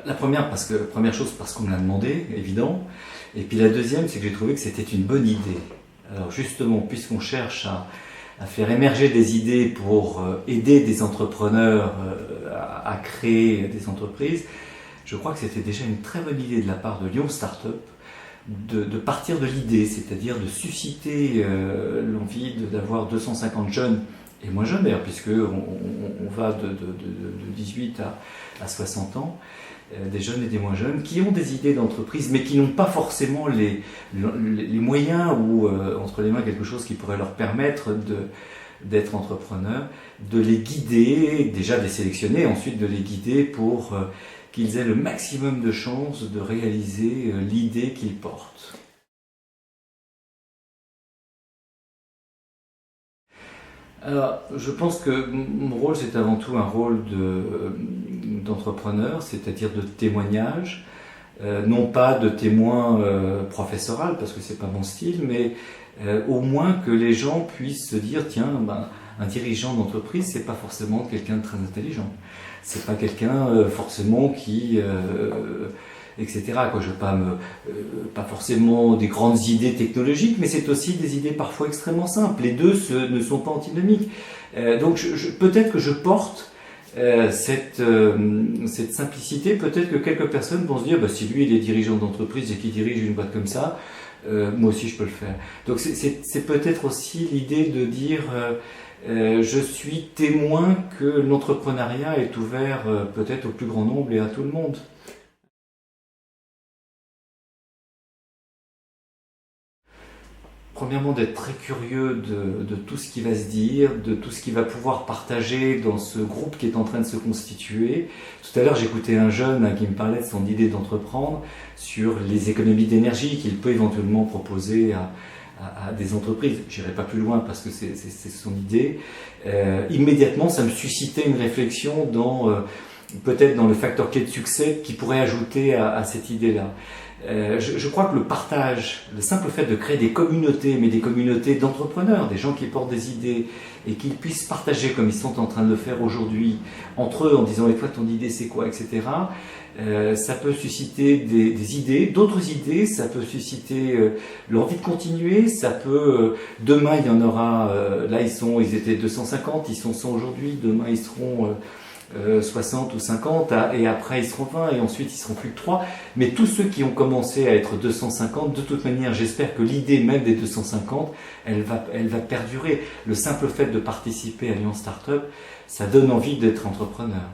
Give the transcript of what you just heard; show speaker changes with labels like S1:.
S1: La première chose parce qu'on me l'a demandé, évident. Et puis la deuxième, c'est que j'ai trouvé que c'était une bonne idée. Alors justement, puisqu'on cherche à faire émerger des idées pour aider des entrepreneurs à créer des entreprises, je crois que c'était déjà une très bonne idée de la part de Lyon Startup de partir de l'idée, c'est-à-dire de susciter l'envie d'avoir 250 jeunes, et moins jeunes d'ailleurs, puisqu'on va de 18 à 60 ans, des jeunes et des moins jeunes, qui ont des idées d'entreprise, mais qui n'ont pas forcément les moyens ou entre les mains quelque chose qui pourrait leur permettre d'être entrepreneurs, de les guider, déjà de les sélectionner, ensuite de les guider pour qu'ils aient le maximum de chances de réaliser l'idée qu'ils portent. Alors, je pense que mon rôle, c'est avant tout un rôle d'entrepreneur, c'est-à-dire de témoignage, non pas de témoin professoral, parce que c'est pas mon style, mais au moins que les gens puissent se dire, tiens, un dirigeant d'entreprise, c'est pas forcément quelqu'un de très intelligent, c'est pas quelqu'un forcément qui etc. Je veux pas forcément des grandes idées technologiques, mais c'est aussi des idées parfois extrêmement simples. Les deux ne sont pas antinomiques. Donc peut-être que je porte cette simplicité. Peut-être que quelques personnes vont se dire, si lui il est dirigeant d'entreprise et qu'il dirige une boîte comme ça, moi aussi je peux le faire. Donc c'est peut-être aussi l'idée de dire je suis témoin que l'entrepreneuriat est ouvert peut-être au plus grand nombre et à tout le monde. Premièrement, d'être très curieux de tout ce qui va se dire, de tout ce qu'il va pouvoir partager dans ce groupe qui est en train de se constituer. Tout à l'heure, j'écoutais un jeune qui me parlait de son idée d'entreprendre sur les économies d'énergie qu'il peut éventuellement proposer à des entreprises. J'irai pas plus loin parce que c'est son idée. Immédiatement, ça me suscitait une réflexion peut-être dans le facteur clé de succès qui pourrait ajouter à cette idée-là. Je crois que le partage, le simple fait de créer des communautés, mais des communautés d'entrepreneurs, des gens qui portent des idées et qu'ils puissent partager comme ils sont en train de le faire aujourd'hui entre eux en disant et toi ton idée c'est quoi, etc. Ça peut susciter des idées, d'autres idées, ça peut susciter l'envie de continuer, ça peut demain il y en aura, là ils étaient 250, ils sont 100 aujourd'hui, demain ils seront 60 ou 50, et après ils seront 20, et ensuite ils seront plus que 3. Mais tous ceux qui ont commencé à être 250, de toute manière, j'espère que l'idée même des 250, elle va perdurer. Le simple fait de participer à Lyon Startup, ça donne envie d'être entrepreneur.